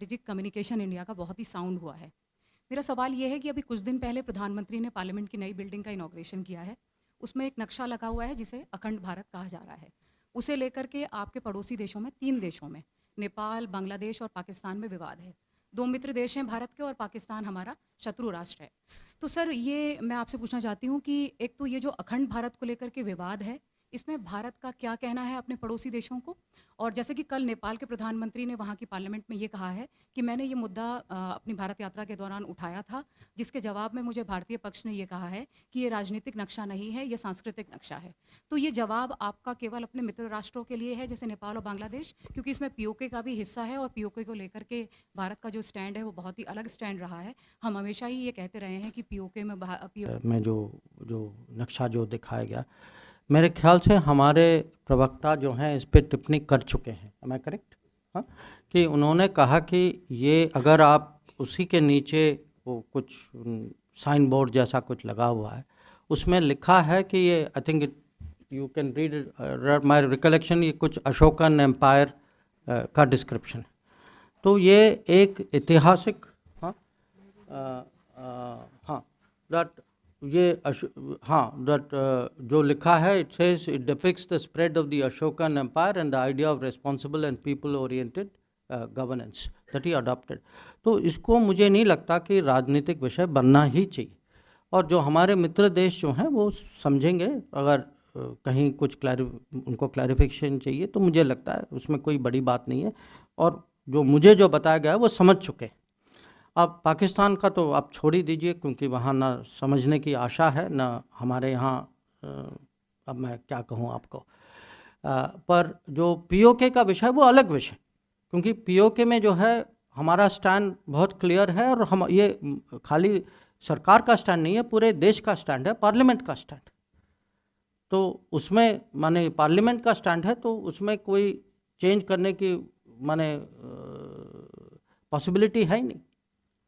Strategic communication India का बहुत ही sound हुआ है। मेरा सवाल ये है कि अभी कुछ दिन पहले प्रधानमंत्री ने पार्लियामेंट की नई बिल्डिंग का इनॉग्रेशन किया है। उसमें एक नक्शा लगा हुआ है जिसे अखंड भारत कहा जा रहा है। उसे लेकर के आपके पड़ोसी देशों में 3 देशों में नेपाल, बांग्लादेश और पाकिस्तान में विवाद है। 2 मित्र देश हैं भारत के और पाकिस्तान हमारा शत्रु राष्ट्र है। तो सर ये मैं आपसे पूछना चाहती हूँ कि एक तो ये जो अखंड भारत को लेकर के विवाद है, इसमें भारत का क्या कहना है अपने पड़ोसी देशों को? और जैसे कि कल नेपाल के प्रधानमंत्री ने वहाँ की पार्लियामेंट में ये कहा है कि मैंने ये मुद्दा अपनी भारत यात्रा के दौरान उठाया था, जिसके जवाब में मुझे भारतीय पक्ष ने ये कहा है कि ये राजनीतिक नक्शा नहीं है, ये सांस्कृतिक नक्शा है। तो ये जवाब आपका केवल अपने मित्र राष्ट्रों के लिए है, जैसे नेपाल और बांग्लादेश? क्योंकि इसमें पीओके का भी हिस्सा है और पीओके को लेकर के भारत का जो स्टैंड है, वो बहुत ही अलग स्टैंड रहा है। हम हमेशा ही ये कहते रहे हैं कि पीओके में में जो जो नक्शा जो दिखाया गया, मेरे ख्याल से हमारे प्रवक्ता जो हैं इस पे टिप्पणी कर चुके हैं। Am I correct? हाँ, कि उन्होंने कहा कि ये अगर आप उसी के नीचे वो कुछ साइन बोर्ड जैसा कुछ लगा हुआ है, उसमें लिखा है कि ये I think you can read my recollection, ये कुछ अशोकन एम्पायर का डिस्क्रिप्शन है। तो ये एक ऐतिहासिक हाँ दैट दैट जो लिखा है, it says it depicts the spread of the Ashokan empire and the idea of responsible and people oriented governance that he adopted. तो इसको मुझे नहीं लगता कि राजनीतिक विषय बनना ही चाहिए, और जो हमारे मित्र देश जो हैं वो समझेंगे। अगर कहीं कुछ उनको क्लैरिफिकेशन चाहिए तो मुझे लगता है उसमें कोई बड़ी बात नहीं है, और जो मुझे जो बताया गया है वो समझ चुके। अब पाकिस्तान का तो आप छोड़ ही दीजिए, क्योंकि वहाँ ना समझने की आशा है ना हमारे यहाँ। अब मैं क्या कहूँ आपको, पर जो पीओके का विषय वो अलग विषय, क्योंकि पीओके में जो है हमारा स्टैंड बहुत क्लियर है, और हम ये खाली सरकार का स्टैंड नहीं है, पूरे देश का स्टैंड है, पार्लियामेंट का स्टैंड। तो उसमें माने पार्लियामेंट का स्टैंड है, तो उसमें कोई चेंज करने की माने पॉसिबिलिटी है ही नहीं।